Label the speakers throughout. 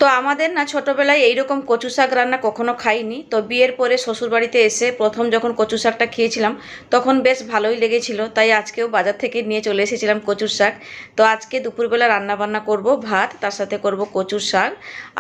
Speaker 1: তো আমাদের না ছোটোবেলায় এইরকম কচু শাক রান্না কখনো খাইনি। তো বিয়ের পরে শ্বশুরবাড়িতে এসে প্রথম যখন কচু শাকটা খেয়েছিলাম তখন বেশ ভালোই লেগেছিল, তাই আজকেও বাজার থেকে নিয়ে চলে এসেছিলাম কচুর শাক। তো আজকে দুপুরবেলা রান্না বান্না করব, ভাত তার সাথে করব কচুর শাক,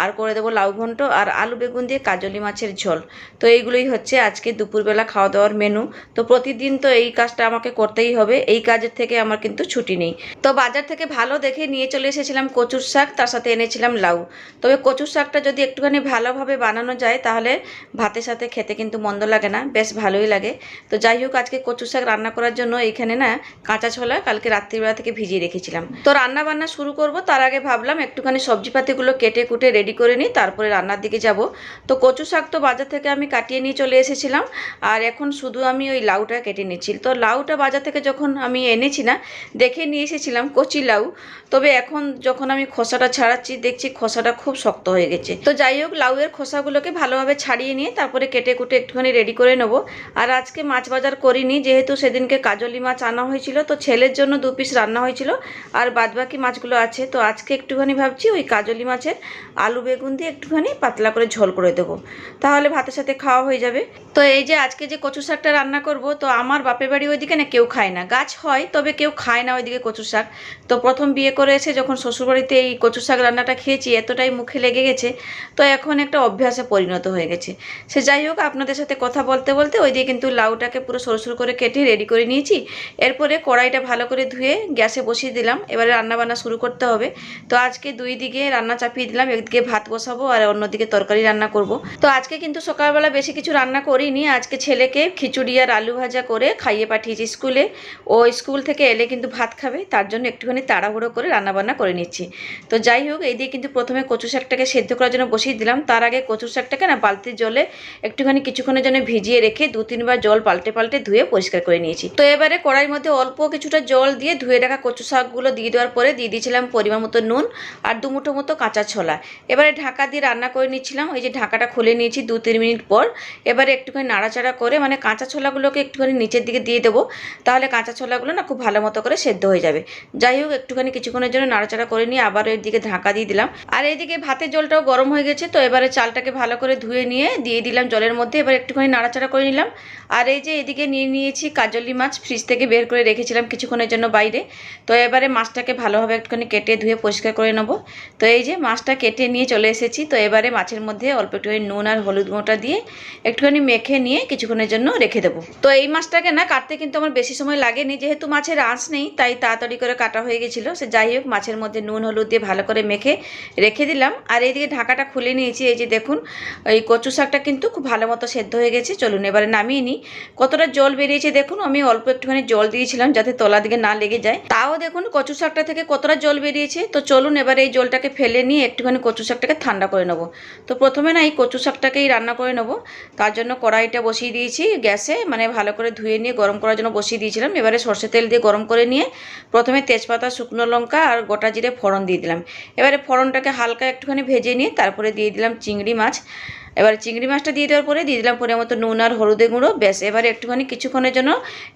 Speaker 1: আর করে দেবো লাউ ঘন্ট আর আলু বেগুন দিয়ে কাজলি মাছের ঝোল। তো এইগুলোই হচ্ছে আজকে দুপুরবেলা খাওয়া দাওয়ার মেনু। তো প্রতিদিন তো এই কাজটা আমাকে করতেই হবে, এই কাজের থেকে আমার কিন্তু ছুটি নেই। তো বাজার থেকে ভালো দেখে নিয়ে চলে এসেছিলাম কচুর শাক, তার সাথে এনেছিলাম লাউ। তবে কচুর শাকটা যদি একটুখানি ভালোভাবে বানানো যায় তাহলে ভাতের সাথে খেতে কিন্তু মন্দ লাগে না, বেশ ভালোই লাগে। তো যাই হোক, আজকে কচুর শাক রান্না করার জন্য এইখানে না কাঁচা ছোলা কালকে রাত্রিবেলা থেকে ভিজিয়ে রেখেছিলাম। তো রান্না বান্না শুরু করব তার আগে ভাবলাম একটুখানি সবজিপাতিগুলো কেটে কুটে রেডি করে নিই, তারপরে রান্নার দিকে যাব। তো কচু শাক তো বাজার থেকে আমি কাটিয়ে নিয়ে চলে এসেছিলাম, আর এখন শুধু আমি ওই লাউটা কেটে নিচ্ছি। তো লাউটা বাজার থেকে যখন আমি এনেছি না, দেখে নিয়ে এসেছিলাম কচি লাউ, তবে এখন যখন আমি খোসাটা ছাড়াচ্ছি দেখছি খোসাটা খুব শক্ত হয়ে গেছে। তো যাই হোক, লাউয়ের খোসাগুলোকে ভালোভাবে ছাড়িয়ে নিয়ে তারপরে কেটে কুটে একটুখানি রেডি করে নেব। আর আজকে মাছ বাজার করিনি, যেহেতু সেদিনকে কাজলি মাছ আনা হয়েছিল, তো ছেলের জন্য 2 পিস রান্না হয়েছিল আর বাদবাকি মাছগুলো আছে। তো আজকে একটুখানি ভাবছি ওই কাজলি মাছের আলু বেগুন দিয়ে একটুখানি পাতলা করে ঝোল করে দেবো, তাহলে ভাতের সাথে খাওয়া হয়ে যাবে। তো এই যে আজকে যে কচু শাকটা রান্না করব, তো আমার বাপের বাড়ি ওইদিকে না কেউ খায় না, গাছ হয় তবে কেউ খায় না ওইদিকে কচু শাক। তো প্রথম বিয়ে করে এসে যখন শ্বশুরবাড়িতে এই কচু শাক রান্নাটা খেয়েছি, এতটাই মুখে লেগে গেছে, তো এখন একটা অভ্যাসে পরিণত হয়ে গেছে। সে যাই হোক, আপনাদের সাথে কথা বলতে বলতে ওইদিকে কিন্তু লাউটাকে পুরো সরু সরু করে কেটে রেডি করে নিয়েছি। এরপরে কড়াইটা ভালো করে ধুয়ে গ্যাসে বসিয়ে দিলাম, এবারে রান্নাবান্না শুরু করতে হবে। তো আজকে 2 দিকে রান্না চাপিয়ে দিলাম, একদিকে ভাত বসাবো আর অন্যদিকে তরকারি রান্না করব। তো আজকে কিন্তু সকালবেলা বেশি কিছু রান্না করিনি, আজকে ছেলেকে খিচুড়ি আর আলু ভাজা করে খাইয়ে পাঠিয়েছি স্কুলে। ও স্কুল থেকে এলে কিন্তু ভাত খাবে, তার জন্য একটুখানি তাড়াহুড়ো করে রান্নাবান্না করে নিচ্ছি। তো যাই হোক, এই দিয়ে কিন্তু প্রথমে কচু শাকটাকে সেদ্ধ করার জন্য বসিয়ে দিলাম। তার আগে কচু শাকটাকে না বালতির জলে একটুখানি কিছুক্ষণের জন্য ভিজিয়ে রেখে 2-3 বার জল পাল্টে পাল্টে ধুয়ে পরিষ্কার করে নিয়েছি। তো এবারে কড়াইয়ের মধ্যে অল্প কিছুটা জল দিয়ে ধুয়ে রাখা কচু শাকগুলো দিয়ে দেওয়ার পরে দিয়ে দিয়েছিলাম পরিমাণ মতো নুন আর 2 মুঠো মতো কাঁচা ছোলা। এবারে ঢাকা দিয়ে রান্না করে নিচ্ছিলাম। এই যে ঢাকাটা খুলে নিয়েছি 2-3 মিনিট পর। এবারে একটুখানি নাড়াচাড়া করে মানে কাঁচা ছোলাগুলোকে একটুখানি নিচের দিকে দিয়ে দেবো, তাহলে কাঁচা ছোলাগুলো না খুব ভালো মতো করে সেদ্ধ হয়ে যাবে। যাই হোক, একটুখানি কিছুক্ষণের জন্য নাড়াচাড়া করে নিয়ে আবার এর দিকে ঢাকা দিয়ে দিলাম। আর এইদিকে ভাতের জলটাও গরম হয়ে গেছে, তো এবারে চালটাকে ভালো করে ধুয়ে নিয়ে দিয়ে দিলাম জলের মধ্যে। এবার একটুখানি নাড়াচাড়া করে নিলাম। আর এই যে এদিকে নিয়ে নিয়েছি কাজলি মাছ, ফ্রিজ থেকে বের করে রেখেছিলাম কিছুক্ষণের জন্য বাইরে। তো এবারে মাছটাকে ভালোভাবে একটুখানি কেটে ধুয়ে পরিষ্কার করে নেবো। তো এই যে মাছটা কেটে নিয়ে চলে এসেছি। তো এবারে মাছের মধ্যে অল্প একটুখানি নুন আর হলুদ গুঁড়োটা দিয়ে একটুখানি মেখে নিয়ে কিছুক্ষণের জন্য রেখে দেবো। তো এই মাছটাকে না কাটতে কিন্তু আমার বেশি সময় লাগেনি, যেহেতু মাছের আঁশ নেই তাই তাড়াতাড়ি করে কাটা হয়ে গেছিলো। সে যাই হোক, মাছের মধ্যে নুন হলুদ দিয়ে ভালো করে মেখে রেখে দিলাম। আর এইদিকে ঢাকাটা খুলে নিয়েছি। এই যে দেখুন, এই কচু শাকটা কিন্তু খুব ভালো মতো সেদ্ধ হয়ে গেছে। চলুন এবারে নামিয়ে নিই। কতটা জল বেরিয়েছে দেখুন, আমি অল্প একটুখানি জল দিয়েছিলাম যাতে তলা দিকে না লেগে যায়, তাও দেখুন কচু শাকটা থেকে কতটা জল বেরিয়েছে। তো চলুন এবারে এই জলটাকে ফেলে নিয়ে একটুখানি কচু শাকটাকে ঠান্ডা করে নেবো। তো প্রথমে না এই কচু শাকটাকেই রান্না করে নেবো, তার জন্য কড়াইটা বসিয়ে দিয়েছি গ্যাসে, মানে ভালো করে ধুয়ে নিয়ে গরম করার জন্য বসিয়ে দিয়েছিলাম। এবারে সরষে তেল দিয়ে গরম করে নিয়ে প্রথমে তেজপাতা, শুকনো লঙ্কা আর গোটা জিরে ফোড়ন দিয়ে দিলাম। এবারে ফোড়নটাকে হালকা একটুখানি ভেজে নিয়ে তারপরে দিয়ে দিলাম চিংড়ি মাছ। এবারে চিংড়ি মাছটা দিয়ে দেওয়ার পরে দিয়ে দিলাম পরিমাণ মতো নুন আর হলুদের গুঁড়ো, ব্যাস। এবারে একটুখানি কিছুক্ষণের জন্য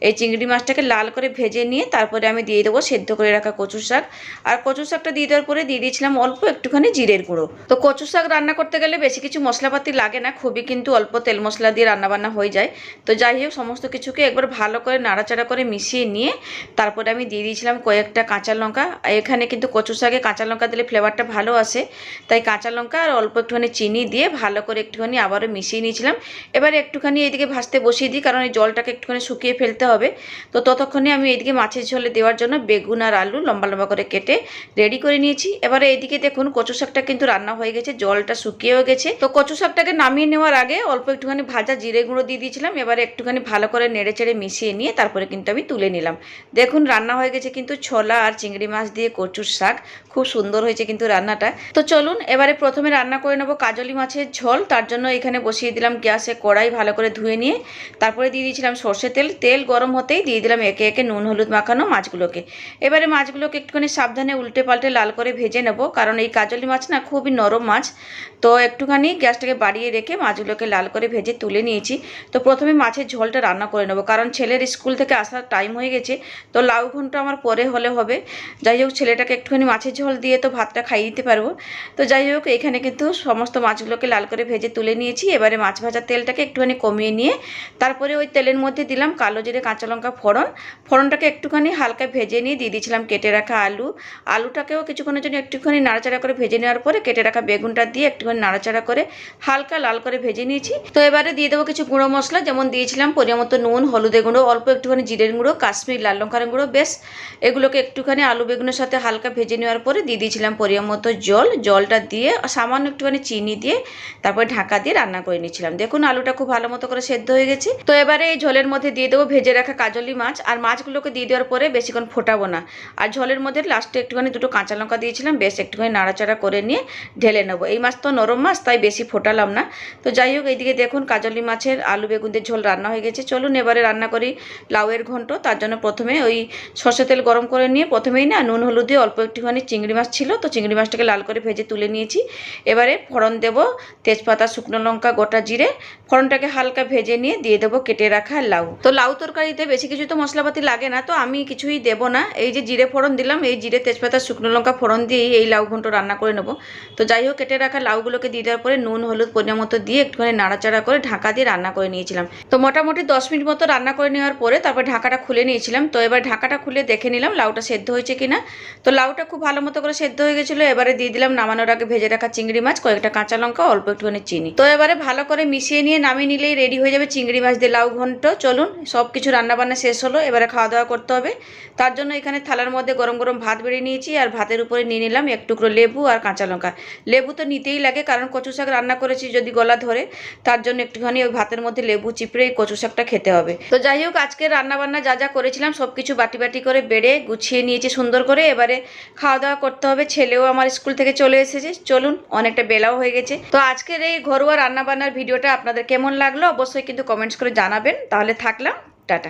Speaker 1: এই চিংড়ি মাছটাকে লাল করে ভেজে নিয়ে তারপরে আমি দিয়ে দেবো সেদ্ধ করে রাখা কচু শাক। আর কচু শাকটা দিয়ে দেওয়ার পরে দিয়ে দিয়েছিলাম অল্প একটুখানি জিরের গুঁড়ো। তো কচু শাক রান্না করতে গেলে বেশি কিছু মশলাপাতি লাগে না, খুবই কিন্তু অল্প তেল মশলা দিয়ে রান্নাবান্না হয়ে যায়। তো যাই হোক, সমস্ত কিছুকে একবার ভালো করে নাড়াচাড়া করে মিশিয়ে নিয়ে তারপরে আমি দিয়ে দিয়েছিলাম কয়েকটা কাঁচা লঙ্কা। এখানে কিন্তু কচু শাকে কাঁচা লঙ্কা দিলে ফ্লেভারটা ভালো আসে, তাই কাঁচা লঙ্কা আর অল্প একটুখানি চিনি দিয়ে ভালো করে একটুখানি আবারও মিশিয়ে নিয়েছিলাম। এবারে একটুখানি এইদিকে ভাজতে বসিয়ে দিই, কারণ এই জলটাকে একটুখানি শুকিয়ে ফেলতে হবে। তো ততক্ষণে আমি এইদিকে মাছের ঝোলে দেওয়ার জন্য বেগুন আর আলু লম্বা লম্বা করে কেটে রেডি করে নিয়েছি। এবারে এইদিকে দেখুন কচু শাকটা কিন্তু রান্না হয়ে গেছে, জলটা শুকিয়েও গেছে। তো কচু শাকটাকে নামিয়ে নেওয়ার আগে অল্প একটুখানি ভাজা জিরে গুঁড়ো দিয়ে দিয়েছিলাম। এবারে একটুখানি ভালো করে নেড়ে চেড়ে মিশিয়ে নিয়ে তারপরে কিন্তু আমি তুলে নিলাম। দেখুন রান্না হয়ে গেছে কিন্তু ছোলা আর চিংড়ি মাছ দিয়ে কচুর শাক, খুব সুন্দর হয়েছে কিন্তু রান্নাটা। তো চলুন এবারে প্রথমে রান্না করে নেবো কাজলি মাছের ঝোল। তার তার জন্য এখানে বসিয়ে দিলাম গ্যাসে কড়াই, ভালো করে ধুয়ে নিয়ে তারপরে দিয়ে দিয়েছিলাম সর্ষে তেল। তেল গরম হতেই দিয়ে দিলাম একে একে নুন হলুদ মাখানো মাছগুলোকে। এবারে মাছগুলোকে একটুখানি সাবধানে উল্টে পাল্টে লাল করে ভেজে নেব, কারণ এই কাজলি মাছ না খুবই নরম মাছ। তো একটুখানি গ্যাসটাকে বাড়িয়ে রেখে মাছগুলোকে লাল করে ভেজে তুলে নিয়েছি। তো প্রথমে মাছের ঝোলটা রান্না করে নেব, কারণ ছেলের স্কুল থেকে আসার টাইম হয়ে গেছে। তো লাউ ঘন্ট আমার পরে হলে হবে। যাই হোক, ছেলেটাকে একটুখানি মাছের ঝোল দিয়ে তো ভাতটা খাইয়ে দিতে পারবো। তো যাই হোক, এখানে কিন্তু সমস্ত মাছগুলোকে লাল করে ভেজে তুলে নিয়েছি। এবারে মাছ ভাজার তেলটাকে একটুখানি কমিয়ে নিয়ে তারপরে ওই তেলের মধ্যে দিলাম কালো জিরে কাঁচা লঙ্কা ফোড়ন। ফোড়নটাকে একটুখানি হালকা ভেজে নিয়ে দিয়ে দিয়েছিলাম কেটে রাখা আলু। আলুটাকেও কিছুক্ষণের জন্য একটুখানি নাড়াচাড়া করে ভেজে নেওয়ার পরে কেটে রাখা বেগুনটা দিয়ে একটুখানি নাড়াচাড়া করে হালকা লাল করে ভেজে নিয়েছি। তো এবারে দিয়ে দেবো কিছু গুঁড়ো মশলা, যেমন দিয়েছিলাম পরিমাণ মতো নুন, হলুদের গুঁড়ো, অল্প একটুখানি জিরের গুঁড়ো, কাশ্মীর লাল লঙ্কার গুঁড়ো। বেশ এগুলোকে একটুখানি আলু বেগুনের সাথে হালকা ভেজে নেওয়ার পরে দিয়ে দিয়েছিলাম পরিমাণ মতো জল। জলটা দিয়ে সামান্য একটুখানি চিনি দিয়ে তারপরে ঢাকা দিয়ে রান্না করে নিয়েছিলাম। দেখুন আলুটা খুব ভালো মতো করে সেদ্ধ হয়ে গেছে। তো এবারে এই ঝোলের মধ্যে দিয়ে দেবো ভেজে রাখা কাজলি মাছ। আর মাছগুলোকে দিয়ে দেওয়ার পরে বেশিক্ষণ ফোটাবো না। আর ঝোলের মধ্যে লাস্টে একটুখানি দুটো কাঁচা লঙ্কা দিয়েছিলাম। বেশ একটুখানি নাড়াচাড়া করে নিয়ে ঢেলে নেবো। এই মাছ তো নরম মাছ, তাই বেশি ফোটালাম না। তো যাই হোক, এইদিকে দেখুন কাজলি মাছের আলু বেগুনের ঝোল রান্না হয়ে গেছে। চলুন এবারে রান্না করি লাউয়ের ঘন্ট। তার জন্য প্রথমে ওই সর্ষে তেল গরম করে নিয়ে প্রথমেই না নুন হলুদ দিয়ে অল্প একটুখানি চিংড়ি মাছ ছিল, তো চিংড়ি মাছটাকে লাল করে ভেজে তুলে নিয়েছি। এবারে ফোড়ন দেব তেজপাতা, শুকনো লঙ্কা, গোটা জিরে। ফোড়নটাকে হালকা ভেজে নিয়ে দিয়ে দেবো কেটে রাখা লাউ। তো লাউ তরকারিতে বেশি কিছু তো মশলাপাতি লাগে না, তো আমি কিছুই দেবো না। এই যে জিরে ফোড়ন দিলাম, এই জিরে তেজপাতা শুকনো লঙ্কা ফোড়ন দিয়েই এই লাউ ঘন্ট রান্না করে নেবো। তো যাই হোক, কেটে রাখা লাউগুলোকে দিয়ে দেওয়ার পরে নুন হলুদ পরিমাণ মতো দিয়ে একটুখানি নাড়াচাড়া করে ঢাকা দিয়ে রান্না করে নিয়েছিলাম। তো মোটামুটি 10 মিনিট মতো রান্না করে নেওয়ার পরে তারপর ঢাকাটা খুলে নিয়েছিলাম। তো এবার ঢাকাটা খুলে দেখে নিলাম লাউটা সেদ্ধ হয়েছে কিনা। তো লাউটা খুব ভালো মতো করে সেদ্ধ হয়ে গেছিলো। এবারে দিয়ে দিলাম নামানোর আগে ভেজে রাখা চিংড়ি মাছ, কয়েকটা কাঁচা লঙ্কা, অল্প একটুখানি চিনি। তো এবারে ভালো করে মিশিয়ে নিয়ে নামিয়ে নিলেই রেডি হয়ে যাবে চিংড়ি মাছ দিয়ে লাউ ঘন্ট। চলুন, সব কিছু রান্নাবান্না শেষ হলো, এবারে খাওয়া দাওয়া করতে হবে। তার জন্য এখানে থালার মধ্যে গরম গরম ভাত বেড়ে নিয়েছি, আর ভাতের উপরে নিয়ে নিলাম এক টুকরো লেবু আর কাঁচা লঙ্কা। লেবু তো নিতেই লাগে, কারণ কচু শাক রান্না করেছি যদি গলা ধরে, তার জন্য একটুখানি ওই ভাতের মধ্যে লেবু চিপড়ে এই কচু শাকটা খেতে হবে। তো যাই হোক, আজকে রান্নাবান্না যা যা করেছিলাম সব কিছু বাটি বাটি করে বেড়ে গুছিয়ে নিয়েছি সুন্দর করে। এবারে খাওয়া দাওয়া করতে হবে। ছেলেও আমার স্কুল থেকে চলে এসেছে। চলুন, অনেকটা বেলাও হয়ে গেছে। তো আজকের এই ঘরোয়া রান্নাবান্নার ভিডিওটা আপনাদের কেমন লাগলো অবশ্যই কিন্তু কমেন্টস করে জানাবেন। তাহলে থাকলাম, টাটা।